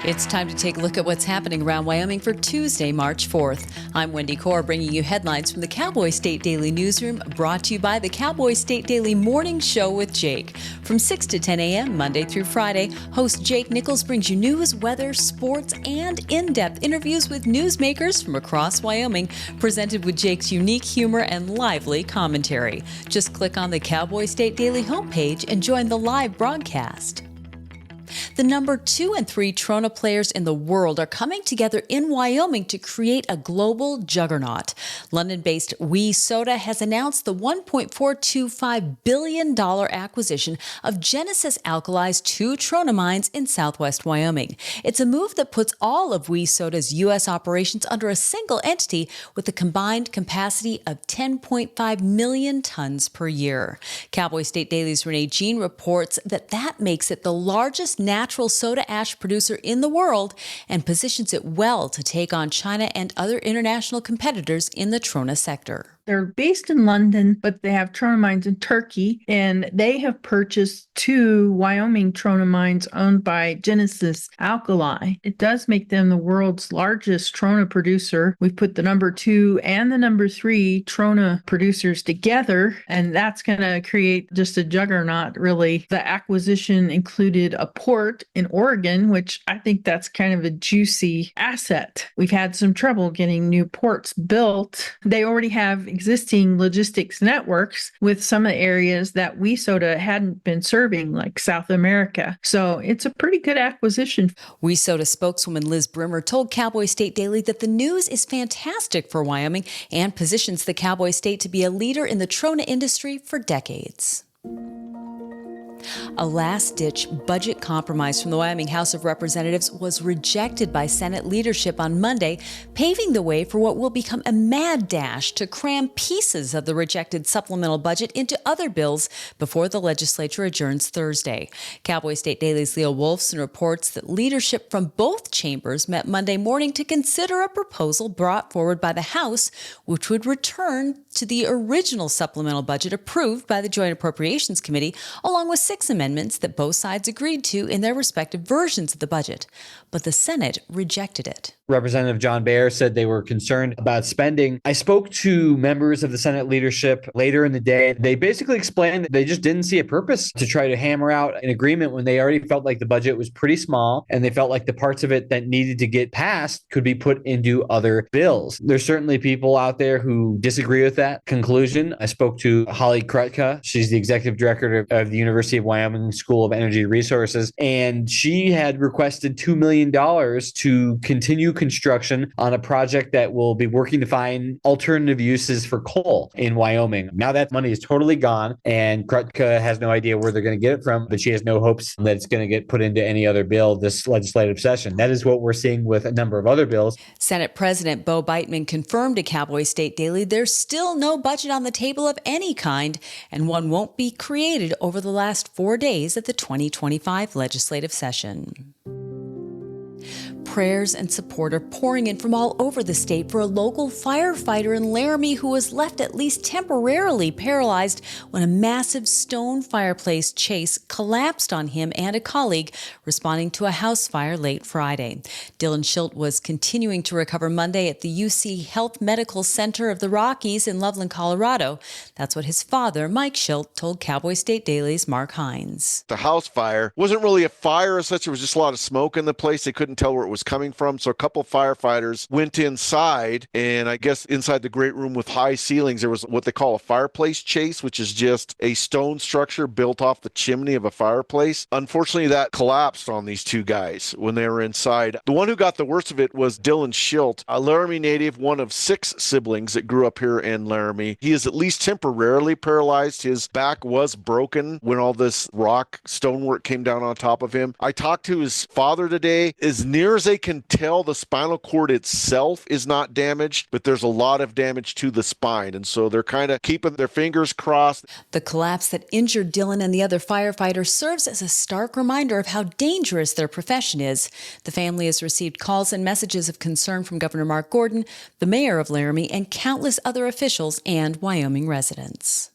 It's time to take a look at what's happening around Wyoming for Tuesday, March 4th. I'm Wendy Corr, bringing you headlines from the Cowboy State Daily newsroom, brought to you by the Cowboy State Daily Morning Show with Jake. From 6 to 10 a.m., Monday through Friday, host Jake Nichols brings you news, weather, sports, and in-depth interviews with newsmakers from across Wyoming, presented with Jake's unique humor and lively commentary. Just click on the Cowboy State Daily homepage and join the live broadcast. The number 2 and 3 trona players in the world are coming together in Wyoming to create a global juggernaut. London-based WeSoda has announced the $1.425 billion acquisition of Genesis Alkali's 2 trona mines in southwest Wyoming. It's a move that puts all of WeSoda's U.S. operations under a single entity with a combined capacity of 10.5 million tons per year. Cowboy State Daily's Renee Jean reports that makes it the largest natural soda ash producer in the world and positions it well to take on China and other international competitors in the trona sector. They're based in London, but they have trona mines in Turkey, and they have purchased 2 Wyoming trona mines owned by Genesis Alkali. It does make them the world's largest trona producer. We've put the number 2 and the number 3 trona producers together, and that's going to create just a juggernaut, really. The acquisition included a port in Oregon, which I think that's kind of a juicy asset. We've had some trouble getting new ports built. They already have existing logistics networks with some of the areas that WeSoda hadn't been serving, like South America. So it's a pretty good acquisition. WeSoda spokeswoman Liz Brimmer told Cowboy State Daily that the news is fantastic for Wyoming and positions the Cowboy State to be a leader in the trona industry for decades. A last-ditch budget compromise from the Wyoming House of Representatives was rejected by Senate leadership on Monday, paving the way for what will become a mad dash to cram pieces of the rejected supplemental budget into other bills before the legislature adjourns Thursday. Cowboy State Daily's Leo Wolfson reports that leadership from both chambers met Monday morning to consider a proposal brought forward by the House, which would return to the original supplemental budget approved by the Joint Appropriations Committee, along with 6 amendments that both sides agreed to in their respective versions of the budget. But the Senate rejected it. Representative John Baer said they were concerned about spending. I spoke to members of the Senate leadership later in the day. They basically explained that they just didn't see a purpose to try to hammer out an agreement when they already felt like the budget was pretty small and they felt like the parts of it that needed to get passed could be put into other bills. There's certainly people out there who disagree with that conclusion. I spoke to Holly Krutka. She's the executive director of the University of Wyoming School of Energy Resources, and she had requested $2 million to continue construction on a project that will be working to find alternative uses for coal in Wyoming. Now that money is totally gone, and Krutka has no idea where they're going to get it from, but she has no hopes that it's going to get put into any other bill this legislative session. That is what we're seeing with a number of other bills. Senate President Bo Beitman confirmed to Cowboy State Daily there's still no budget on the table of any kind, and one won't be created over the last 4 days of the 2025 legislative session. Prayers and support are pouring in from all over the state for a local firefighter in Laramie who was left at least temporarily paralyzed when a massive stone fireplace chase collapsed on him and a colleague responding to a house fire late Friday. Dylan Schilt was continuing to recover Monday at the UC Health Medical Center of the Rockies in Loveland, Colorado. That's what his father, Mike Schilt, told Cowboy State Daily's Mark Hines. The house fire wasn't really a fire as such. It was just a lot of smoke in the place. They couldn't tell where it was coming from. So a couple firefighters went inside, and I guess inside the great room with high ceilings, there was what they call a fireplace chase, which is just a stone structure built off the chimney of a fireplace. Unfortunately, that collapsed on these 2 guys when they were inside. The one who got the worst of it was Dylan Schilt, a Laramie native, one of 6 siblings that grew up here in Laramie. He is at least temporarily paralyzed. His back was broken when all this rock stonework came down on top of him. I talked to his father today. As near as they can tell, the spinal cord itself is not damaged, but there's a lot of damage to the spine, and so they're kind of keeping their fingers crossed. The collapse that injured Dylan and the other firefighters serves as a stark reminder of how dangerous their profession is. The family has received calls and messages of concern from Governor Mark Gordon, the mayor of Laramie, and countless other officials and Wyoming residents.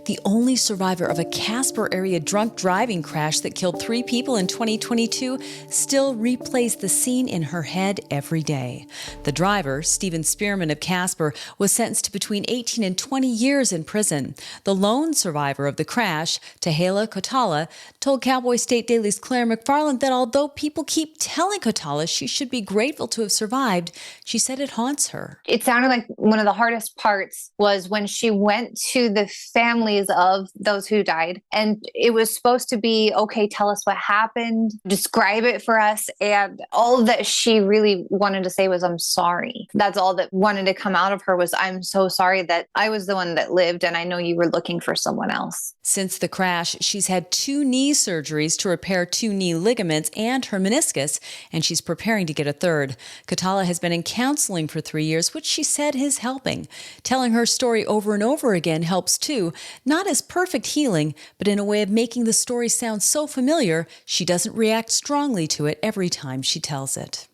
The only survivor of a Casper area drunk driving crash that killed 3 people in 2022 still replays the scene in her head every day. The driver, Stephen Spearman of Casper, was sentenced to between 18 and 20 years in prison. The lone survivor of the crash, Tahela Kotala, told Cowboy State Daily's Claire McFarland that although people keep telling Kotala she should be grateful to have survived, she said it haunts her. It sounded like one of the hardest parts was when she went to the families of those who died. And it was supposed to be, okay, tell us what happened, describe it for us. And all that she really wanted to say was, I'm sorry. That's all that wanted to come out of her was, I'm so sorry that I was the one that lived and I know you were looking for someone else. Since the crash, she's had 2 knee surgeries to repair 2 knee ligaments and her meniscus, and she's preparing to get a third. Kotala has been in counseling for 3 years, which she said is helping. Telling her story over and over again helps too, not as perfect healing, but in a way of making the story sound so familiar, she doesn't react strongly to it every time she tells it.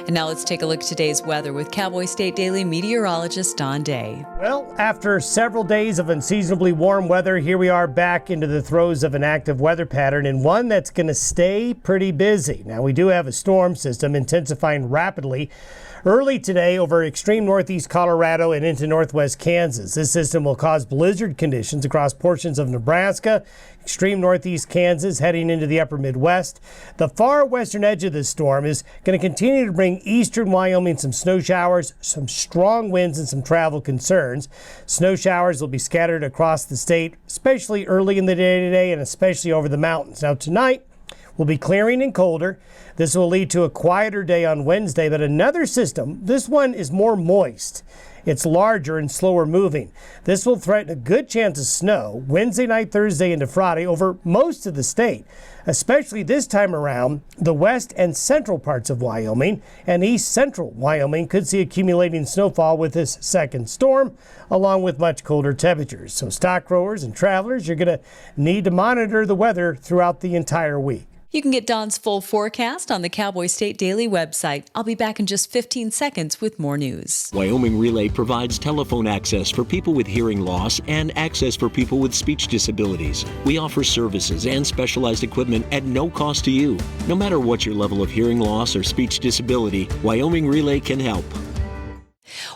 And now let's take a look at today's weather with Cowboy State Daily meteorologist Don Day. Well, after several days of unseasonably warm weather, here we are back into the throes of an active weather pattern and one that's going to stay pretty busy. Now, we do have a storm system intensifying rapidly early today over extreme northeast Colorado and into northwest Kansas. This system will cause blizzard conditions across portions of Nebraska, extreme northeast Kansas, heading into the upper Midwest. The far western edge of this storm is going to continue to bring eastern Wyoming some snow showers, some strong winds, and some travel concerns. Snow showers will be scattered across the state, especially early in the day today and especially over the mountains. Now tonight will be clearing and colder. This will lead to a quieter day on Wednesday, but another system, this one is more moist. It's larger and slower moving. This will threaten a good chance of snow Wednesday night, Thursday into Friday over most of the state, especially this time around. The west and central parts of Wyoming and east central Wyoming could see accumulating snowfall with this second storm, along with much colder temperatures. So stock growers and travelers, you're going to need to monitor the weather throughout the entire week. You can get Don's full forecast on the Cowboy State Daily website. I'll be back in just 15 seconds with more news. Wyoming Relay provides telephone access for people with hearing loss and access for people with speech disabilities. We offer services and specialized equipment at no cost to you. No matter what your level of hearing loss or speech disability, Wyoming Relay can help.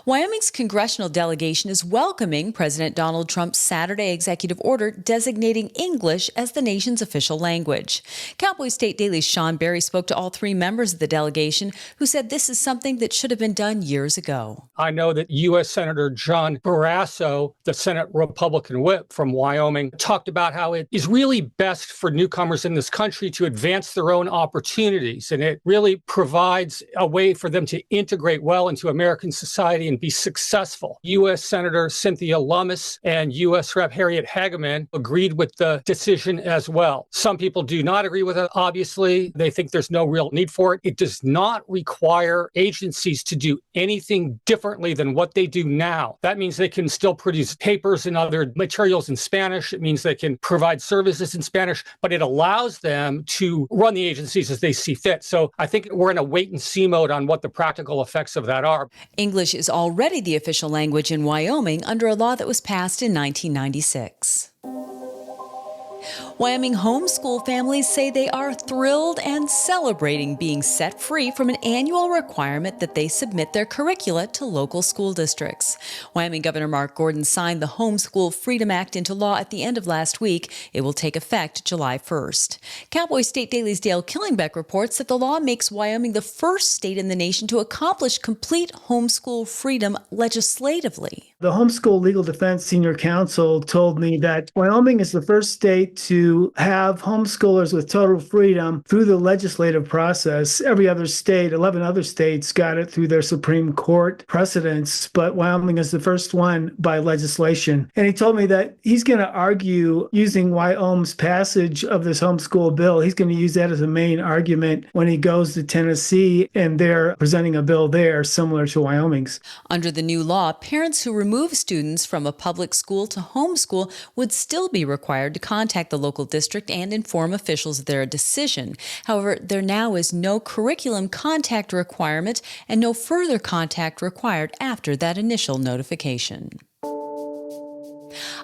Wyoming's congressional delegation is welcoming President Donald Trump's Saturday executive order designating English as the nation's official language. Cowboy State Daily's Sean Berry spoke to all 3 members of the delegation who said this is something that should have been done years ago. I know that U.S. Senator John Barrasso, the Senate Republican whip from Wyoming, talked about how it is really best for newcomers in this country to advance their own opportunities, and it really provides a way for them to integrate well into American society and be successful. U.S. Senator Cynthia Lummis and U.S. Rep. Harriet Hageman agreed with the decision as well. Some people do not agree with it, obviously. They think there's no real need for it. It does not require agencies to do anything differently than what they do now. That means they can still produce papers and other materials in Spanish. It means they can provide services in Spanish, but it allows them to run the agencies as they see fit. So I think we're in a wait and see mode on what the practical effects of that are. English is already the official language in Wyoming under a law that was passed in 1996. Wyoming homeschool families say they are thrilled and celebrating being set free from an annual requirement that they submit their curricula to local school districts. Wyoming Governor Mark Gordon signed the Homeschool Freedom Act into law at the end of last week. It will take effect July 1st. Cowboy State Daily's Dale Killingbeck reports that the law makes Wyoming the first state in the nation to accomplish complete homeschool freedom legislatively. The Homeschool Legal Defense Senior Counsel told me that Wyoming is the first state to have homeschoolers with total freedom through the legislative process. Every other state, 11 other states, got it through their Supreme Court precedents, but Wyoming is the first one by legislation. And he told me that he's going to argue using Wyoming's passage of this homeschool bill. He's going to use that as a main argument when he goes to Tennessee and they're presenting a bill there similar to Wyoming's. Under the new law, parents who remove students from a public school to homeschool would still be required to contact the local district and inform officials of their decision. However, there now is no curriculum contact requirement and no further contact required after that initial notification.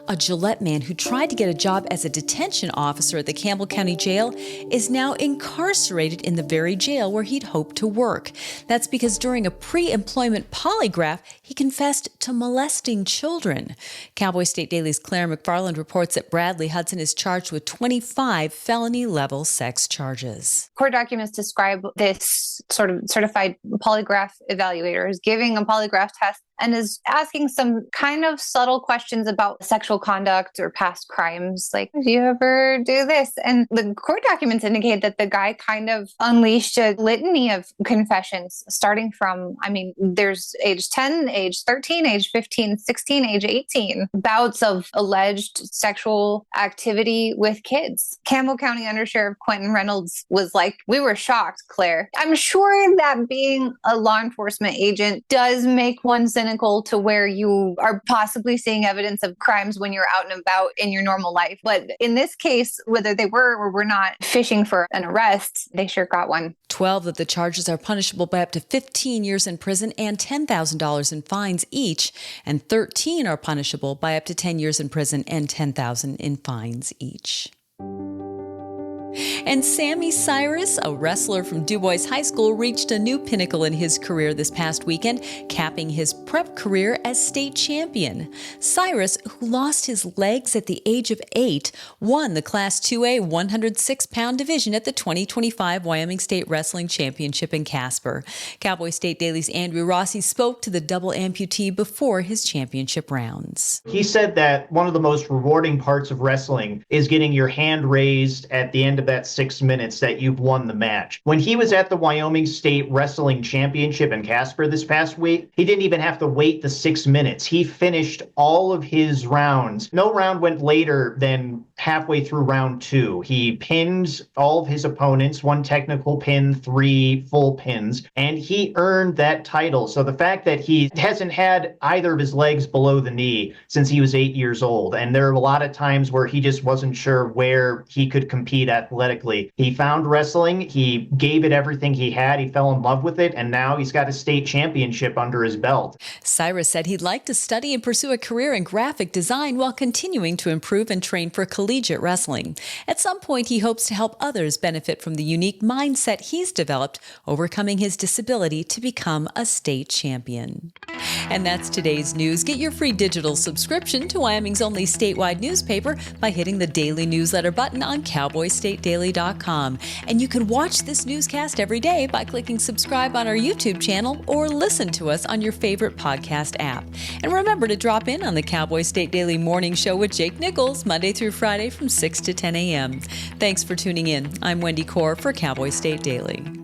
A Gillette man who tried to get a job as a detention officer at the Campbell County Jail is now incarcerated in the very jail where he'd hoped to work. That's because during a pre-employment polygraph, he confessed to molesting children. Cowboy State Daily's Claire McFarland reports that Bradley Hudson is charged with 25 felony-level sex charges. Court documents describe this sort of certified polygraph evaluator as giving a polygraph test and is asking some kind of subtle questions about sexual conduct or past crimes. Like, did you ever do this? And the court documents indicate that the guy kind of unleashed a litany of confessions, starting from, there's age 10, age 13, age 15, 16, age 18, bouts of alleged sexual activity with kids. Campbell County Undersheriff Quentin Reynolds was like, we were shocked, Claire. I'm sure that being a law enforcement agent does make one cynical to where you are possibly seeing evidence of crimes when you're out and about in your normal life. But in this case, whether they were or were not fishing for an arrest, they sure got one. 12 of the charges are punishable by up to 15 years in prison and $10,000 in fines each, and 13 are punishable by up to 10 years in prison and $10,000 in fines each. And Sammy Cyrus, a wrestler from DuBois High School, reached a new pinnacle in his career this past weekend, capping his prep career as state champion. Cyrus, who lost his legs at the age of 8, won the Class 2A 106-pound division at the 2025 Wyoming State Wrestling Championship in Casper. Cowboy State Daily's Andrew Rossi spoke to the double amputee before his championship rounds. He said that one of the most rewarding parts of wrestling is getting your hand raised at the end of that 6 minutes that you've won the match. When he was at the Wyoming State Wrestling Championship in Casper this past week, he didn't even have to wait the 6 minutes. He finished all of his rounds. No round went later than halfway through round 2. He pinned all of his opponents, 1 technical pin, 3 full pins, and he earned that title. So the fact that he hasn't had either of his legs below the knee since he was 8 years old, and there are a lot of times where he just wasn't sure where he could compete athletically. He found wrestling, he gave it everything he had, he fell in love with it, and now he's got a state championship under his belt. Cyrus said he'd like to study and pursue a career in graphic design while continuing to improve and train for collegiate wrestling. At some point, he hopes to help others benefit from the unique mindset he's developed, overcoming his disability to become a state champion. And that's today's news. Get your free digital subscription to Wyoming's only statewide newspaper by hitting the daily newsletter button on cowboystatedaily.com. And you can watch this newscast every day by clicking subscribe on our YouTube channel or listen to us on your favorite podcast app. And remember to drop in on the Cowboy State Daily Morning Show with Jake Nichols, Monday through Friday from 6 to 10 a.m. Thanks for tuning in. I'm Wendy Corr for Cowboy State Daily.